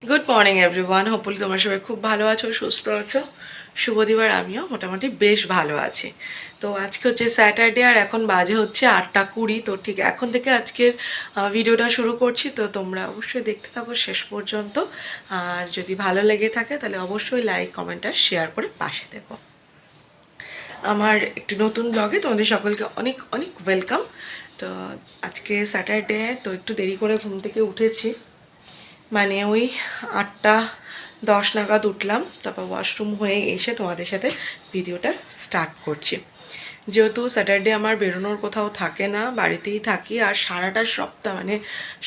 Good morning everyone, hopefully তোমরা সবাই খুব ভালো আছো, সুস্থ আছো। শুভ দিবার আমিও মোটামুটি বেশ ভালো আছি। তো আজকে হচ্ছে স্যাটারডে আর এখন বাজে হচ্ছে 8:20। তো ঠিক এখন থেকে আজকের ভিডিওটা শুরু করছি। তো তোমরা অবশ্যই দেখতে থাকো শেষ পর্যন্ত। আর যদি ভালো লেগে থাকে তাহলে অবশ্যই লাইক কমেন্ট আর শেয়ার করে পাশে থেকো। আমার একটি নতুন ব্লগে তোমাদের সকলকে অনেক অনেক ওয়েলকাম। তো আজকে স্যাটারডে, তো একটু দেরি করে ঘুম থেকে উঠেছি, মানে ওই 8:10 নাগাদ উঠলাম। তারপর ওয়াশরুম হয়ে এসে তোমাদের সাথে ভিডিওটা স্টার্ট করছি। যেহেতু স্যাটারডে আমার বেরোনোর কোথাও থাকে না, বাড়িতেই থাকি। আর সারাটা সপ্তাহ মানে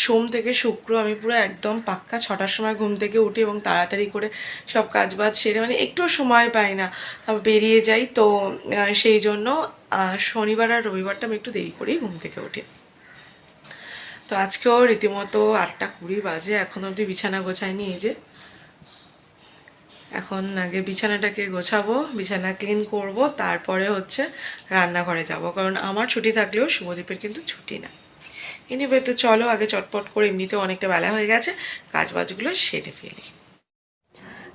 সোম থেকে শুক্র আমি পুরো একদম পাক্কা 6টার সময় ঘুম থেকে উঠি এবং তাড়াতাড়ি করে সব কাজবাজ সেরে, মানে একটুও সময় পাই না, বেরিয়ে যাই। তো সেই জন্য শনিবার আর রবিবারটা আমি একটু দেরি করেই ঘুম থেকে উঠি। তো আজকেও রীতিমতো 8:20 বাজে, এখন অবধি বিছানা গোছায়নি। এই যে এখন আগে বিছানাটাকে গোছাবো, বিছানা ক্লিন করব, তারপরে হচ্ছে রান্নাঘরে যাব, কারণ আমার ছুটি থাকলেও শুভদীপের কিন্তু ছুটি না। এনিওয়ে, তো চলো আগে চটপট করে, এমনিতেও অনেকটা বেলা হয়ে গেছে, কাজবাজগুলো সেরে ফেলি।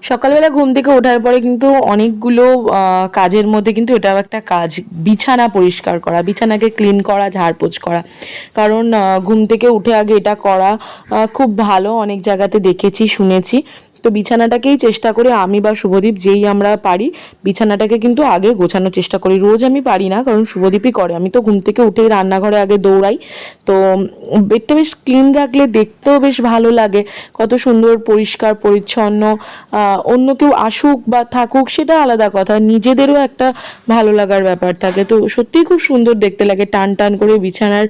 সকালবেলা ঘুম থেকে ওঠার পরে কিন্তু অনেকগুলো কাজের মধ্যে কিন্তু এটাও একটা কাজ, বিছানা পরিষ্কার করা, বিছানাকে ক্লিন করা, ঝাড়পোছ করা। কারণ ঘুম থেকে উঠে আগে এটা করা খুব ভালো, অনেক জায়গাতে দেখেছি শুনেছি। তো বিছানাটাকেই চেষ্টা করি আমি বা শুভদীপ যেই আমরা পারি বিছানাটাকে কিন্তু আগে গোছানোর চেষ্টা করি। রোজ আমি পারি না, কারণ শুভদীপই করে। আমি তো ঘুম থেকে উঠেই রান্নাঘরে আগে দৌড়াই। তো বেডটা বেশ ক্লিন রাখলে দেখতেও বেশ ভালো লাগে, কত সুন্দর পরিষ্কার পরিচ্ছন্ন। অন্য কেউ আসুক বা থাকুক সেটা আলাদা কথা, নিজেদেরও একটা ভালো লাগার ব্যাপার থাকে। তো সত্যিই খুব সুন্দর দেখতে লাগে, টান টান করে বিছানার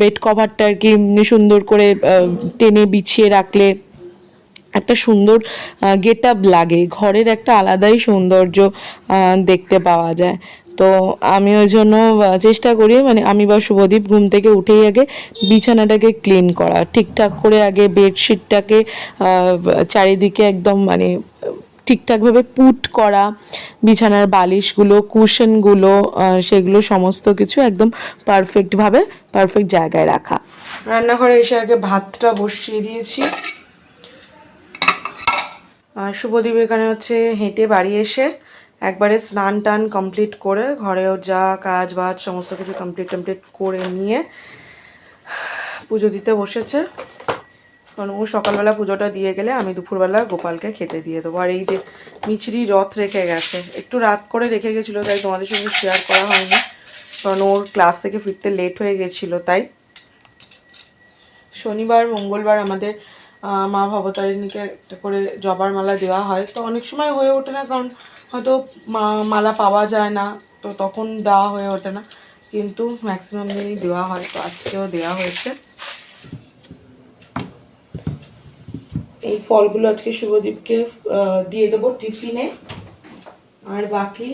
বেড কভারটা আর কি সুন্দর করে টেনে বিছিয়ে রাখলে একটা সুন্দর গেট আপ লাগে, ঘরের একটা আলাদাই সৌন্দর্য দেখতে পাওয়া যায়। তো আমি ওই জন্য চেষ্টা করি, মানে আমি বা শুভদীপ ঘুম থেকে উঠেই আগে বিছানাটাকে ক্লিন করা, ঠিকঠাক করে আগে বেডশিটটাকে চারিদিকে একদম মানে ঠিকঠাকভাবে পুট করা, বিছানার বালিশগুলো, কুশনগুলো, সেগুলো সমস্ত কিছু একদম পারফেক্টভাবে পারফেক্ট জায়গায় রাখা। রান্নাঘরে এসে আগে ভাতটা বসিয়ে দিয়েছি। আর শুভদীপ এখানে হচ্ছে হেঁটে বাড়ি এসে একবারে স্নান টান কমপ্লিট করে, ঘরেও যা কাজ বাজ সমস্ত কিছু কমপ্লিট করে নিয়ে পুজো দিতে বসেছে। কারণ ও সকালবেলা পুজোটা দিয়ে গেলে আমি দুপুরবেলা গোপালকে খেতে দিয়ে দেবো। আর এই যে মিছরি রথ রেখে গেছে, একটু রাত করে রেখে গেছিলো, তাই তোমাদের সঙ্গে শেয়ার করা হয়নি, কারণ ওর ক্লাস থেকে ফিরতে লেট হয়ে গেছিলো। তাই শনিবার মঙ্গলবার আমাদের মা ভবতারিণীকে একটা করে জবার মালা দেওয়া হয়। তো অনেক সময় হয়ে ওঠে না, কারণ হয়তো মালা পাওয়া যায় না, তো তখন দেওয়া হয়ে ওঠে না, কিন্তু ম্যাক্সিমাম দিনই দেওয়া হয়। তো আজকেও দেওয়া হয়েছে। এই ফলগুলো আজকে শুভদীপকে দিয়ে দেবো টিফিনে। আর বাকি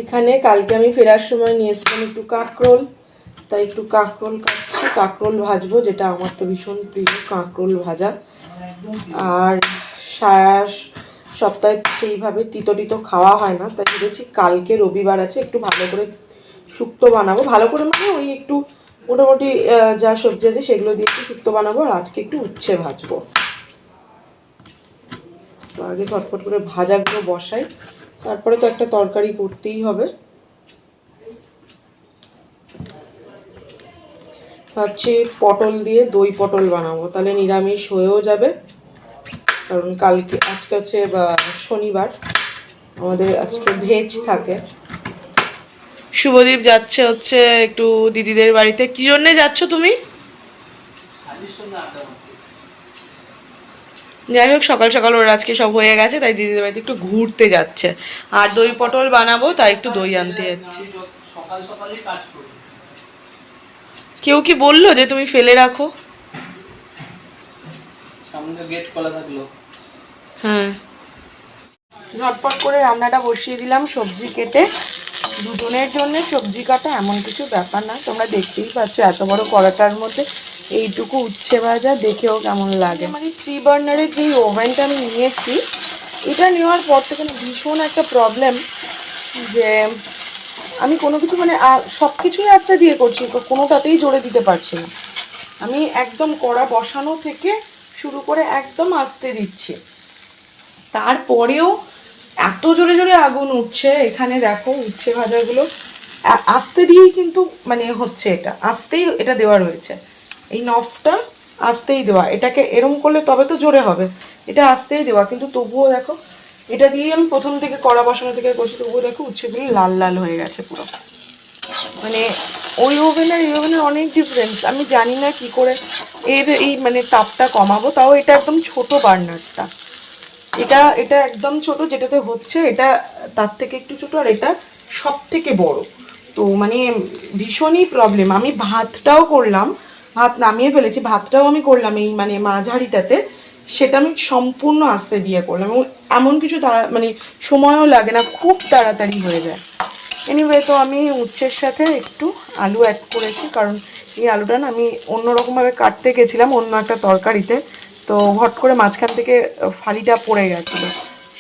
এখানে কালকে আমি ফেরার সময় নিয়েছিলাম একটু কাঁকরোল, তাই একটু কাঁকরোল কাটছি, কাঁকরোল ভাজবো, যেটা আমার তো ভীষণ প্রিয় কাঁকরোল ভাজা। আর সারা সপ্তাহে সেইভাবে তিতো টিতো খাওয়া হয় না, তাই ভেবেছি কালকে রবিবার আছে একটু ভালো করে শুক্তো বানাবো। ভালো করে মানে ওই একটু মোটামুটি যা সবজি আছে সেগুলো দিয়ে একটু শুক্তো বানাবো, আর আজকে একটু উচ্ছে ভাজবো। তো আগে ঝটপট করে ভাজাগুলো বসাই, তারপরে তো একটা তরকারি করতেই হবে। ভাবছি পটল দিয়ে দই পটল বানাবো, তাহলে নিরামিষ হয়েও যাবে। কারণ আজকে হচ্ছে শনিবার, আমাদের আজকে ভেজ থাকে। শুভদীপ যাচ্ছে হচ্ছে একটু দিদিদের বাড়িতে। কি জন্যে যাচ্ছ তুমি? যাই হোক, সকাল সকাল ওর আজকে সব হয়ে গেছে, তাই দিদিদের বাড়িতে একটু ঘুরতে যাচ্ছে। আর দই পটল বানাবো, তাই একটু দই আনতে যাচ্ছি। কেউ কি বললো যে তুমি ফেলে রাখো? হ্যাঁ, ঝটপট করে রান্নাটা বসিয়ে দিলাম, সবজি কেটে। দুজনের জন্য সবজি কাটা এমন কিছু ব্যাপার না, তোমরা দেখতেই পাচ্ছ এত বড় কড়াটার মধ্যে এইটুকু উচ্ছে ভাজা, দেখেও কেমন লাগে। মানে 3 বার্নারের যেই ওভেনটা আমি নিয়েছি, এটা নেওয়ার পর থেকে ভীষণ একটা প্রবলেম, যে আমি কোনো কিছু মানে সব কিছুই আস্তে দিয়ে করছি, তো কোনোটাতেই জোরে দিতে পারছি না। আমি একদম কড়া বসানো থেকে শুরু করে একদম আস্তে দিচ্ছি। তারপরেও এত জোরে জোরে আগুন উঠছে, এখানে দেখো উচ্ছে ভাজাগুলো আস্তে দিয়েই কিন্তু মানে হচ্ছে, এটা আস্তেই এটা দেওয়া রয়েছে, এই নফটা আস্তেই দেওয়া, এটাকে এরম করলে তবে তো জোরে হবে, এটা আস্তেই দেওয়া, কিন্তু তবুও দেখো এটা দিয়েই আমি প্রথম থেকে কড়া বসানো থেকে করছি, তবুও দেখো উচ্ছেগুলো লাল লাল হয়ে গেছে পুরো। মানে ওই ওভেনের এই ওভেনের অনেক ডিফারেন্স। আমি জানি না কি করে এর এই মানে তাপটা কমাবো, তাও এটা একদম ছোট বার্নারটা, এটা এটা একদম ছোট যেটাতে হচ্ছে, এটা তার থেকে একটু ছোট, আর এটা সব থেকে বড়। তো মানে ভীষণই প্রবলেম। আমি ভাতটাও করলাম, ভাত নামিয়ে ফেলেছি, ভাতটাও আমি করলাম এই মানে মাঝারিটাতে, সেটা আমি সম্পূর্ণ আস্তে দিয়ে করলাম, এবং এমন কিছু তাড়া মানে সময়ও লাগে না, খুব তাড়াতাড়ি হয়ে যায়। এনিওয়ে, তো আমি উচ্ছের সাথে একটু আলু অ্যাড করেছি, কারণ এই আলুটা না আমি অন্যরকমভাবে কাটতে গেছিলাম অন্য একটা তরকারিতে, তো হট করে মাঝখান থেকে ফালিটা পড়ে গেছিলো,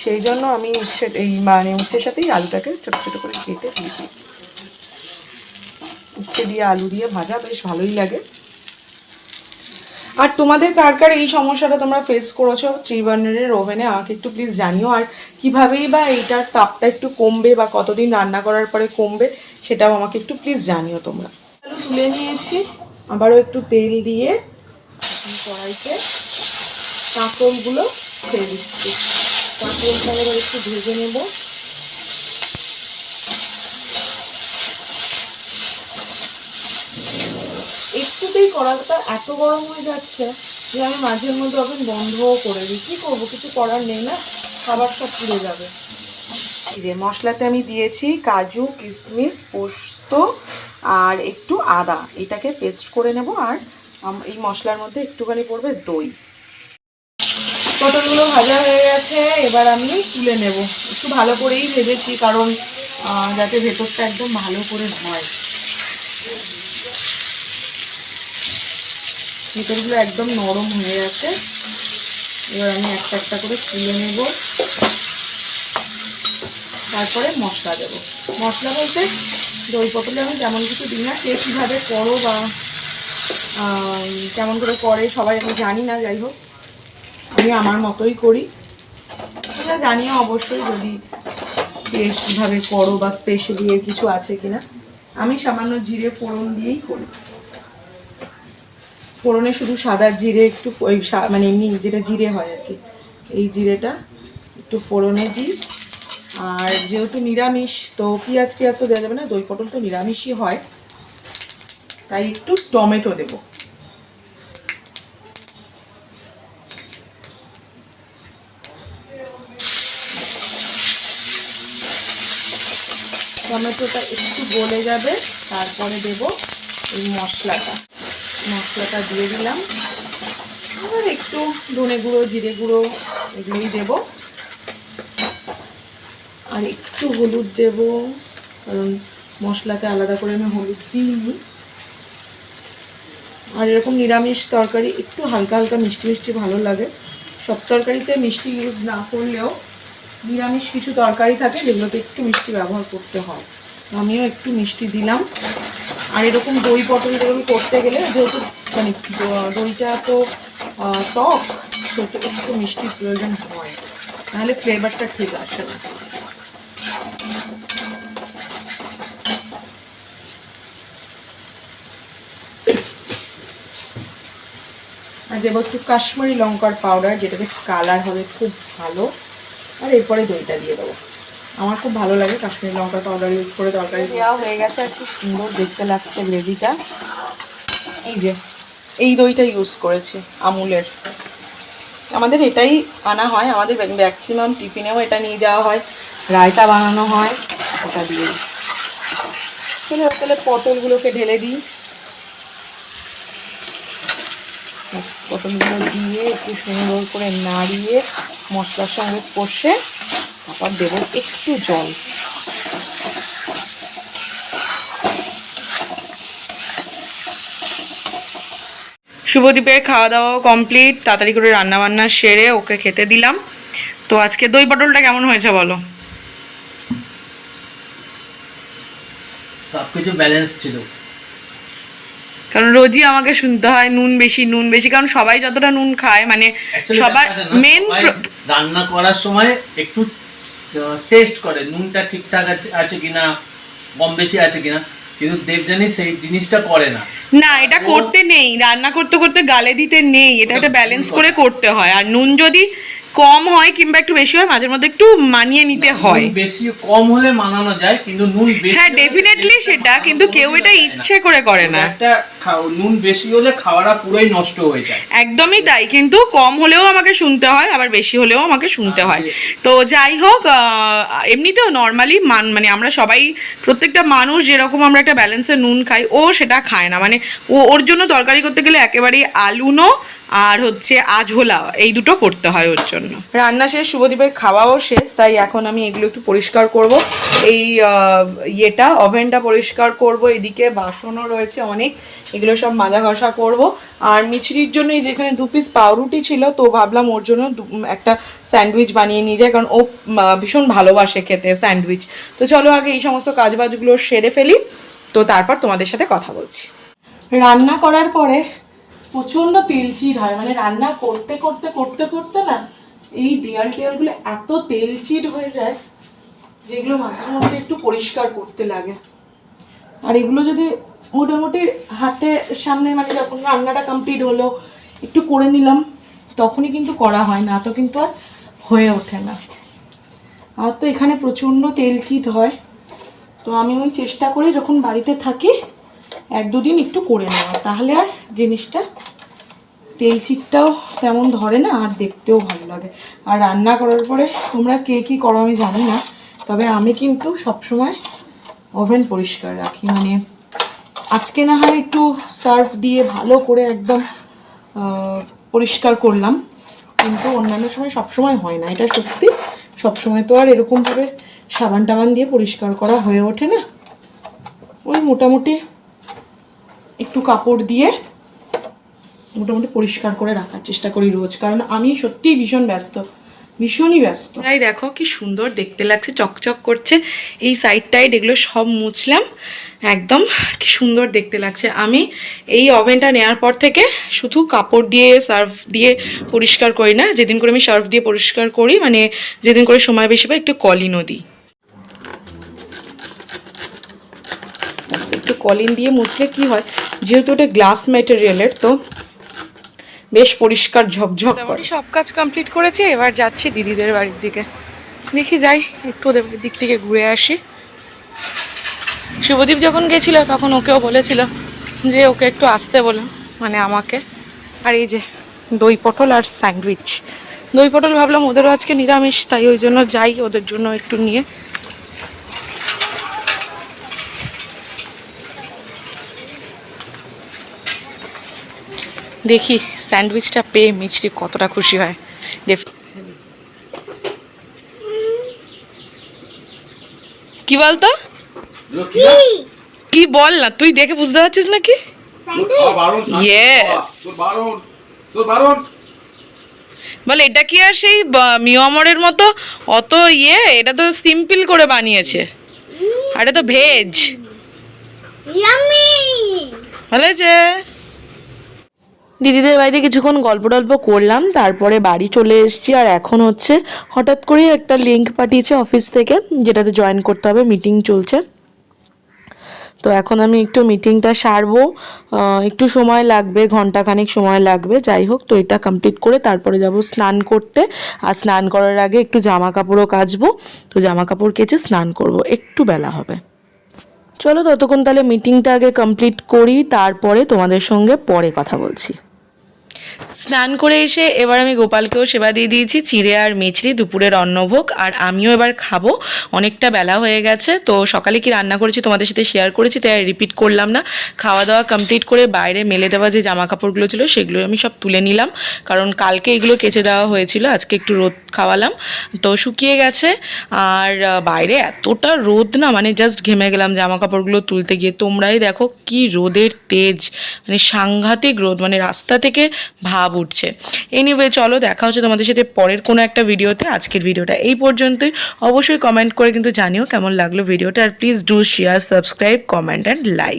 সেই জন্য আমি উচ্ছের সাথেই আলুটাকে ছোটো ছোটো করে কেটে দিয়েছি। উচ্ছে দিয়ে আলু দিয়ে ভাজা বেশ ভালোই লাগে। আর তোমাদের কার কার এই সমস্যাটা তোমরা ফেস করেছো 3 বার্নারের ওভেনে, আমাকে একটু প্লিজ জানিও। আর কীভাবেই বা এইটার তাপটা একটু কমবে বা কতদিন রান্না করার পরে কমবে, সেটাও আমাকে একটু প্লিজ জানিও তোমরা। তুলে নিয়েছি, আবারও একটু তেল দিয়ে কড়াইতে কাঁকরোলগুলো ছেড়ে দিচ্ছি। কাঁকরোলটা এবার একটু ভেজে নেব। একটুতেই কড়াইটা এত গরম হয়ে যাচ্ছে যে আমি মাঝের মধ্যে ওভেন বন্ধও করে দিই। কী করবো, কিছু করার নেই না, খাবার সব পুড়ে যাবে। এই যে মশলাতে আমি দিয়েছি কাজু, কিশমিশ, পোস্ত আর একটু আদা, এটাকে পেস্ট করে নেব। আর এই মশলার মধ্যে একটুখানি পড়বে দই। পটলগুলো ভাজা হয়ে গেছে, এবার আমি তুলে নেব। একটু ভালো করেই ভেজেছি, কারণ যাতে ভেতরটা একদম ভালো করে হয়। ভেতরগুলো একদম নরম হয়ে গেছে, এবার আমি একটা একটা করে তুলে নেব। তারপরে মশলা দেবো। মশলা বলতে দই পটলে আমি তেমন কিছু দিই না, কে কীভাবে করো বা কেমন করে করে সবাই আমি জানি না, যাই হোক আমি আমার মতোই করি। তোমরা জানিও অবশ্যই যদি কে কীভাবে করো বা স্পেশালি এর কিছু আছে কিনা। আমি সামান্য জিরে ফোড়ন দিয়েই করি। ফোড়নে শুধু সাদা জিরে একটু, ওই মানে এমনি যেটা জিরে হয় আর কি, এই জিরেটা একটু ফোড়নে দিই। আর যেহেতু নিরামিষ, তো পেঁয়াজ টিয়াজ তো দেওয়া যাবে না, দই পটল তো নিরামিষই হয়, তাই একটু টমেটো দেব। টমেটোটা একটু গলে যাবে, তারপরে দেব এই মশলাটা দিয়ে দিলাম। আর একটু ধনে গুঁড়ো, জিরে গুঁড়ো এগুলোই দেব, আর একটু হলুদ দেব, কারণ মশলাতে আলাদা করে আমি হলুদ দিইনি। আর এরকম নিরামিষ তরকারি একটু হালকা হালকা মিষ্টি মিষ্টি ভালো লাগে। সব তরকারিতে মিষ্টি ইউজ না করলেও নিরামিষ কিছু তরকারি থাকে যেগুলোতে একটু মিষ্টি ব্যবহার করতে হয়, আমিও একটু মিষ্টি দিলাম। আর এরকম দই পটল যেরকম করতে গেলে, যেহেতু মানে দইটা তো টক, সেটা একটু মিষ্টির প্রয়োজন হয়, নাহলে ফ্লেভারটা ঠিক আসে না। আর দেবো একটু কাশ্মীরি লঙ্কার পাউডার, যেটাতে কালার হবে খুব ভালো। আর এরপরে দইটা দিয়ে দেবো। আমার খুব ভালো লাগে কাশ্মীরি লঙ্কার পাউডার ইউজ করে তরকারি দেওয়া হয়ে গেছে। আর কি সুন্দর দেখতে লাগছে গ্রেভিটা। এই যে এই দইটা ইউজ করেছি আমুলের, আমাদের এটাই আনা হয়, আমাদের ম্যাক্সিমাম টিফিনেও এটা নিয়ে যাওয়া হয়, রায়তা বানানো হয় ওটা দিয়ে। চলো তাহলে পটলগুলোকে ঢেলে দিই। পটলগুলো দিয়ে একটু সুন্দর করে নাড়িয়ে মশলার সঙ্গে কষে তারপর দেবো একটু জল। শুভদীপের খাওয়া দাওয়া কমপ্লিট, তাড়াতাড়ি করে রান্নাবান্না সেরে ওকে খেতে দিলাম। তো আজকে দই পটলটা কেমন হয়েছে বলো? সব কিছু ব্যালেন্স ছিল। কারণ রোজই আমাকে শুনতে হয় নুন বেশি, কারণ সবাই যতটা নুন খায় মানে Actually সবার ব্যাপারটা না, মেন সবাই রান্না করার সময় একটু টেস্ট করে নুনটা ঠিকঠাক আছে কিনা, কম বেশি আছে কিনা, কিন্তু দেবযানী সেই জিনিসটা করে না। না, এটা করতে নেই, রান্না করতে করতে গালে দিতে নেই, এটা একটা ব্যালেন্স করে করতে হয়। আর নুন যদি কম হয় কিংবা একটু বেশি হয় মাঝে মধ্যে একটু মানিয়ে নিতে হয়। নুন বেশি কম হলে মানানো যায়, কিন্তু নুন বেশি হ্যাঁ হলে ডেফিনেটলি টেস্টটা সেটা, মানানো কিন্তু কেউ কোনোদিনও এটা যায় না। ইচ্ছে করে করে না। একটা নুন বেশি হলে খাওয়াটা পুরোই নষ্ট হয়ে যায়। একদমই তাই, কিন্তু কম হলেও আমাকে শুনতে হয়, আবার বেশি হলেও আমাকে শুনতে হয়। তো যাই হোক, এমনিতেও নর্মালি মানে আমরা সবাই প্রত্যেকটা মানুষ যেরকম আমরা একটা ব্যালেন্সের নুন খাই, ও সেটা খায় না। মানে ওর জন্য তরকারি করতে গেলে একেবারেই আলুনো আর হচ্ছে আঝোলা এই দুটো করতে হয় ওর জন্য। রান্না শেষ, শুভদীপের খাওয়াও শেষ, তাই এখন আমি এগুলো একটু পরিষ্কার করব। এই ওভেনটা পরিষ্কার করব, এদিকে বাসনও রয়েছে অনেক, এগুলো সব মাজা ঘষা করব। আর মিছরির জন্য এই যেখানে 2 পিস পাউরুটি ছিল, তো ভাবলাম ওর জন্য একটা স্যান্ডউইচ বানিয়ে নিয়ে যায়, কারণ ও ভীষণ ভালোবাসে খেতে স্যান্ডউইচ। তো চলো আগে এই সমস্ত কাজবাজগুলো সেরে ফেলি, তো তারপর তোমাদের সাথে কথা বলছি। রান্না করার পরে প্রচণ্ড তেলচিট হয়, মানে রান্না করতে করতে করতে করতে না এই দেয়াল টেয়ালগুলো এত তেলচিট হয়ে যায় যেগুলো মাঝে মধ্যে একটু পরিষ্কার করতে লাগে। আর এগুলো যদি মোটামুটি হাতে সামনে, মানে যখন রান্নাটা কমপ্লিট হলো একটু করে নিলাম, তখনই কিন্তু করা হয়, না তো কিন্তু আর হয়ে ওঠে না। আর তো এখানে প্রচণ্ড তেলচিট হয়, তো আমি ওই চেষ্টা করি যখন বাড়িতে থাকি 1-2 দিন একটু করে নেওয়া, তাহলে আর জিনিসটা তেলচিটটাও তেমন ধরে না, আর দেখতেও ভালো লাগে। আর রান্না করার পরে তোমরা কে কী করো আমি জানি না, তবে আমি কিন্তু সবসময় ওভেন পরিষ্কার রাখি। মানে আজকে না হয় একটু সার্ফ দিয়ে ভালো করে একদম পরিষ্কার করলাম, কিন্তু অন্যান্য সময় সবসময় হয় না, এটা সত্যি। সবসময় তো আর এরকমভাবে সাবান টাবান দিয়ে পরিষ্কার করা হয়ে ওঠে না। ওই মোটামুটি একটু কাপড় দিয়ে মোটামুটি পরিষ্কার করে রাখার চেষ্টা করি রোজ, কারণ আমি সত্যিই ভীষণই ব্যস্ত। তাই দেখো কি সুন্দর দেখতে লাগছে, চকচক করছে। এই সাইড এগুলো সব মুছলাম, একদম কি সুন্দর দেখতে লাগছে। আমি এই ওভেনটা নেওয়ার পর থেকে শুধু কাপড় দিয়ে সার্ফ দিয়ে পরিষ্কার করি না, যেদিন করে আমি সার্ফ দিয়ে পরিষ্কার করি, মানে যেদিন করে সময় বেশি পাই একটু কলিনও দিই। একটু কলিন দিয়ে মুছলে কি হয়, যেহেতু ওটা গ্লাস ম্যাটেরিয়ালের, তো বেশ পরিষ্কার ঝকঝক করে। সব কাজ কমপ্লিট করেছি, এবার যাচ্ছি দিদিদের বাড়ির দিকে। দেখি যাই একটু ওদের দিক থেকে ঘুরে আসি। শুভদীপ যখন গেছিল তখন ওকেও বলেছিল যে ওকে একটু আসতে বলো, মানে আমাকে। আর এই যে দই পটল আর স্যান্ডউইচ, দই পটল ভাবলাম ওদেরও আজকে নিরামিষ, তাই ওই জন্য যাই ওদের জন্য একটু নিয়ে। দেখি স্যান্ডউইচটা পেয়ে মিষ্টি কতটা খুশি হয়। কি বলতো, কি বল না, তুই দেখে বুঝতে পারছিস নাকি? বল এটা কি আর সেই মিয়ামরের মতো অত এটা তো সিম্পল করে বানিয়েছে, আর এটা তো ভেজ। বলেছে দিদিদের বাড়িতে কিছুক্ষণ গল্প টল্প করলাম, তারপরে বাড়ি চলে এসেছি। আর এখন হচ্ছে হঠাৎ করে একটা লিঙ্ক পাঠিয়েছে অফিস থেকে, যেটাতে জয়েন করতে হবে, মিটিং চলছে। তো এখন আমি একটু মিটিংটা সারবো, একটু সময় লাগবে, ঘন্টাখানেক সময় লাগবে। যাই হোক, তো এটা কমপ্লিট করে তারপরে যাব স্নান করতে। আর স্নান করার আগে একটু জামা কাপড়ও কাচবো, তো জামা কাপড় কেচে স্নান করব, একটু বেলা হবে। চলো ততক্ষণ তাহলে মিটিংটা আগে কমপ্লিট করি, তারপরে তোমাদের সঙ্গে পরে কথা বলছি। স্নান করে এসে এবার আমি গোপালকেও সেবা দিয়ে দিয়েছি, চিড়ে আর মিছরি দুপুরের অন্নভোগ। আর আমিও এবার খাবো, অনেকটা বেলা হয়ে গেছে। তো সকালে কি রান্না করেছি তোমাদের সাথে শেয়ার করেছি, তাই রিপিট করলাম না। খাওয়া দাওয়া কমপ্লিট করে বাইরে মেলে দেওয়া যে জামা কাপড়গুলো ছিল সেগুলো আমি সব তুলে নিলাম, কারণ কালকে এগুলো কেচে দেওয়া হয়েছিল, আজকে একটু রোদ খাওয়ালাম, তো শুকিয়ে গেছে। আর বাইরে এতটা রোদ না, মানে জাস্ট ঘেমে গেলাম জামা কাপড়গুলো তুলতে গিয়ে। তোমরাই দেখো কি রোদের তেজ, মানে সাংঘাতিক রোদ, মানে রাস্তা থেকে ভাব ভাব উঠছে। এনিওয়ে চলো দেখা হচ্ছে তোমাদের সাথে পরের কোনো একটা ভিডিওতে। আজকের ভিডিওটা এই পর্যন্তই। অবশ্যই কমেন্ট করে কিন্তু জানিও কেমন লাগলো ভিডিওটা, আর please do share, subscribe, comment and like.